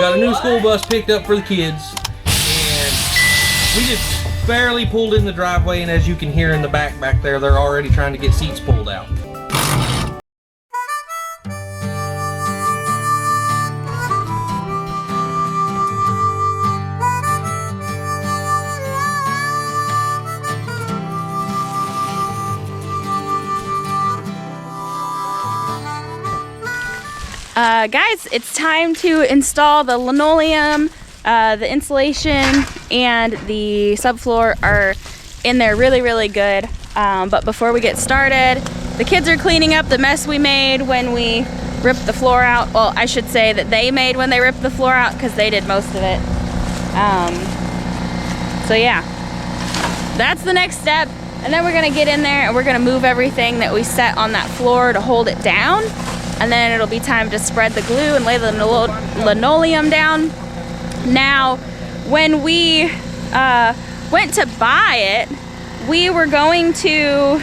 got a new school bus picked up for the kids, and we just barely pulled in the driveway, and as you can hear in the back there, they're already trying to get seats pulled out. Guys, it's time to install the linoleum. The insulation and the subfloor are in there really good. But before we get started, the kids are cleaning up the mess we made when we ripped the floor out. Well, I should say that they made when they ripped the floor out, because they did most of it. So yeah, that's the next step. And then we're gonna get in there and we're gonna move everything that we set on that floor to hold it down. And then it'll be time to spread the glue and lay the linoleum down. Now, when we went to buy it, we were going to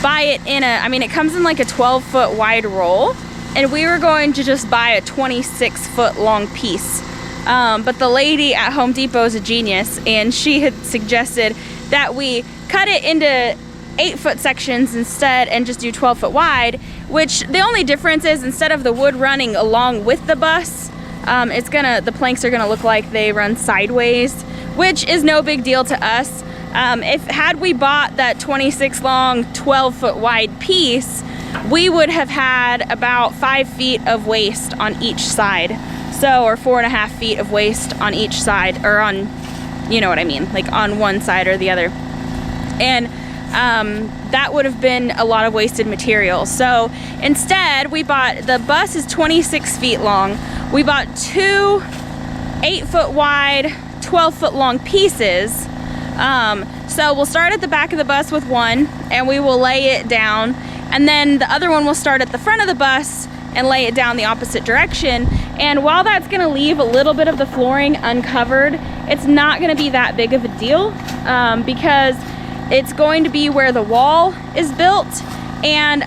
buy it in it comes in like a 12-foot wide roll, and we were going to just buy a 26-foot long piece. But the lady at Home Depot is a genius, and she had suggested that we cut it into 8-foot sections instead and just do 12-foot wide, which the only difference is, instead of the wood running along with the bus, the planks are gonna look like they run sideways, which is no big deal to us. Had we bought that 26 long, 12-foot wide piece, we would have had about 5 feet of waste on each side. So, or 4.5 feet of waste on each side, or on, you know what I mean, like on one side or the other. And that would have been a lot of wasted material. So instead, we bought, the bus is 26 feet long. We bought 2 8-foot wide, 12-foot long pieces. So we'll start at the back of the bus with one, and we will lay it down. And then the other one will start at the front of the bus and lay it down the opposite direction. And while that's gonna leave a little bit of the flooring uncovered, it's not gonna be that big of a deal, because it's going to be where the wall is built, and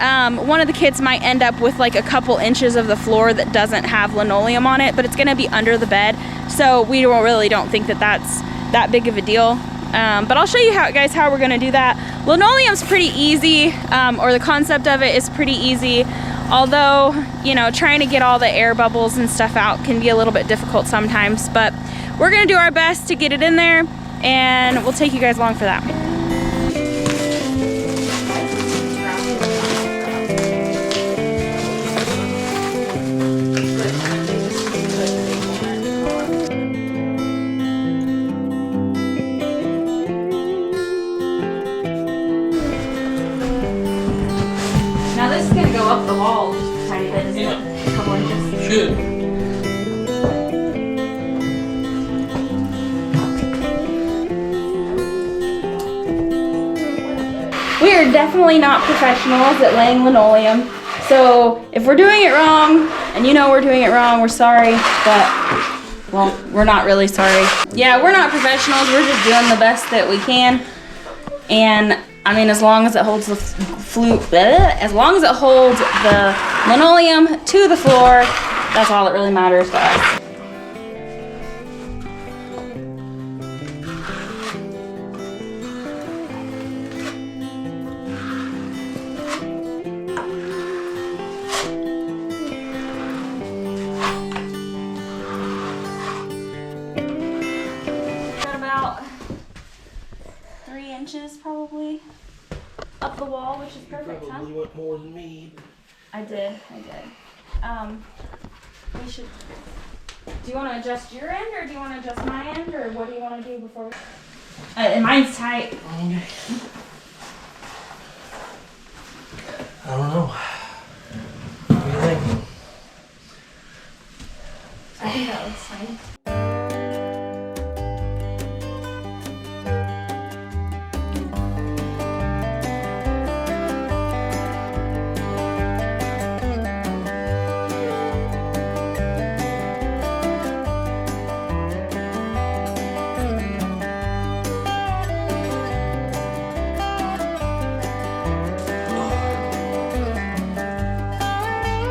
one of the kids might end up with like a couple inches of the floor that doesn't have linoleum on it, but it's gonna be under the bed, so we really don't think that that's that big of a deal. But I'll show you guys how we're gonna do that. Linoleum's pretty easy, or the concept of it is pretty easy, although, you know, trying to get all the air bubbles and stuff out can be a little bit difficult sometimes, but we're gonna do our best to get it in there, and we'll take you guys along for that. Now this is gonna go up the wall just a tiny bit, isn't it? A couple inches. Should. We are definitely not professionals at laying linoleum, so if we're doing it wrong, and you know we're doing it wrong, we're sorry, but, well, we're not really sorry. Yeah, we're not professionals, we're just doing the best that we can, and I mean, as long as it holds the linoleum to the floor, that's all that really matters to us. About 3 inches probably up the wall, which is perfect, huh? You went more than me. I did. We should, do you want to adjust your end, or do you want to adjust my end, or what do you want to do before we, and mine's tight. Okay. I don't know. What do you think? I think that looks fine.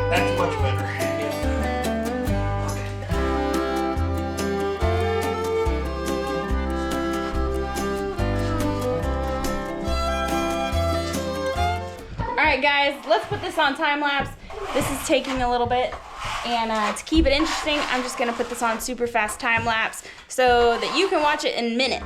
That's my right, guys, let's put this on time lapse. This is taking a little bit, and to keep it interesting, I'm just gonna put this on super fast time lapse so that you can watch it in minutes.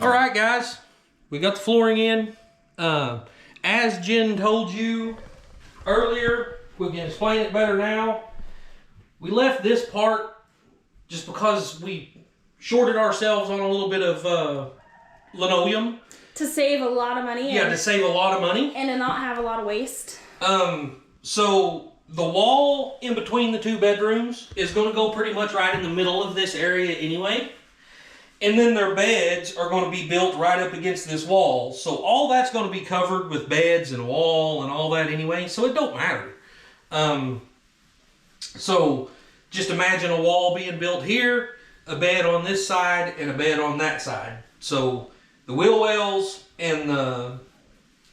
Alright guys, we got the flooring in. As Jen told you earlier, we can explain it better now. We left this part just because we shorted ourselves on a little bit of linoleum. To save a lot of money. Yeah, to save a lot of money. And to not have a lot of waste. So the wall in between the two bedrooms is going to go pretty much right in the middle of this area anyway. And then their beds are going to be built right up against this wall. So all that's going to be covered with beds and wall and all that anyway. So it don't matter. So just imagine a wall being built here, a bed on this side, and a bed on that side. So the wheel wells and the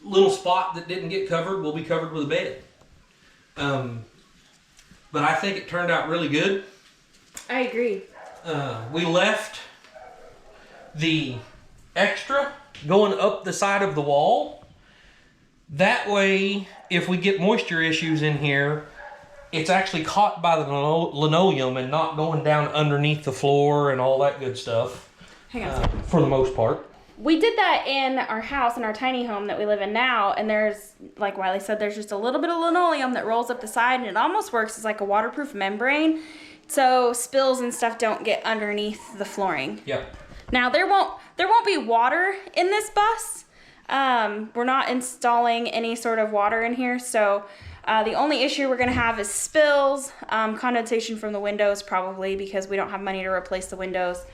little spot that didn't get covered will be covered with a bed. But I think it turned out really good. I agree. We left the extra going up the side of the wall. That way, if we get moisture issues in here, it's actually caught by the linoleum and not going down underneath the floor and all that good stuff. Hang on a second. For the most part. We did that in our house, in our tiny home that we live in now, and there's, like Wiley said, there's just a little bit of linoleum that rolls up the side, and it almost works as like a waterproof membrane, so spills and stuff don't get underneath the flooring. Yep. Now there won't be water in this bus. We're not installing any sort of water in here, so the only issue we're gonna have is spills, condensation from the windows probably because we don't have money to replace the windows,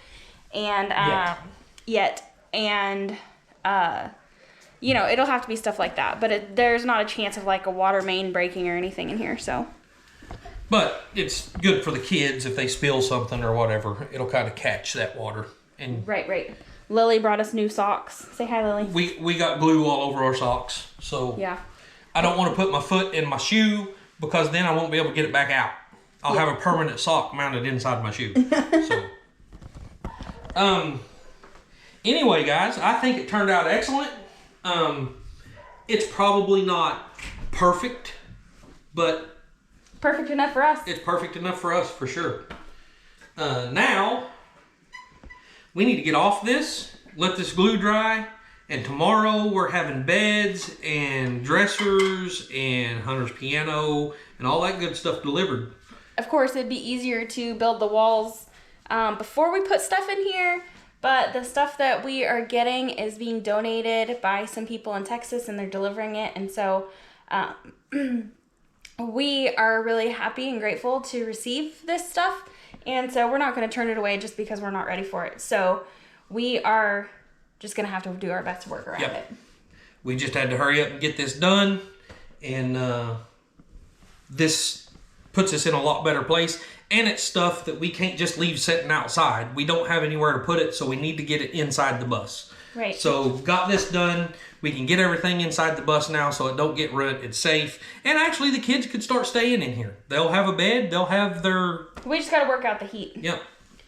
and you know, it'll have to be stuff like that. But there's not a chance of like a water main breaking or anything in here, so. But it's good for the kids if they spill something or whatever. It'll kind of catch that water. And right. Lily brought us new socks. Say hi, Lily. We got glue all over our socks, so yeah. I don't want to put my foot in my shoe because then I won't be able to get it back out. I'll have a permanent sock mounted inside my shoe. So, anyway, guys, I think it turned out excellent. It's probably not perfect, but perfect enough for us. It's perfect enough for us for sure. Now we need to get off this, let this glue dry, and tomorrow we're having beds and dressers and Hunter's piano and all that good stuff delivered. Of course, it'd be easier to build the walls before we put stuff in here, but the stuff that we are getting is being donated by some people in Texas and they're delivering it, and so we are really happy and grateful to receive this stuff. And so we're not going to turn it away just because we're not ready for it. So we are just going to have to do our best to work around it. We just had to hurry up and get this done. And this puts us in a lot better place. And it's stuff that we can't just leave sitting outside. We don't have anywhere to put it, so we need to get it inside the bus. Right. So got this done. We can get everything inside the bus now so it don't get ruined. It's safe. And actually the kids could start staying in here. They'll have a bed. They'll have their... We just got to work out the heat. Yep.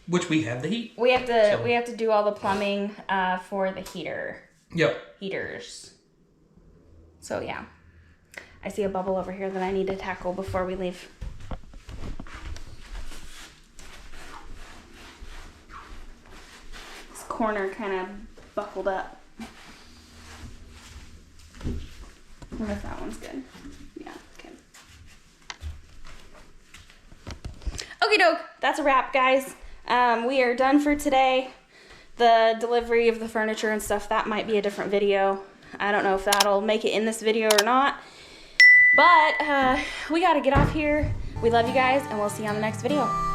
Which we have the heat. We have to do all the plumbing for the heaters. So yeah. I see a bubble over here that I need to tackle before we leave. This corner kind of buckled up. I wonder if that one's good. Yeah, okay. Okie doke, that's a wrap, guys. We are done for today. The delivery of the furniture and stuff, that might be a different video. I don't know if that'll make it in this video or not. But we gotta get off here. We love you guys, and we'll see you on the next video.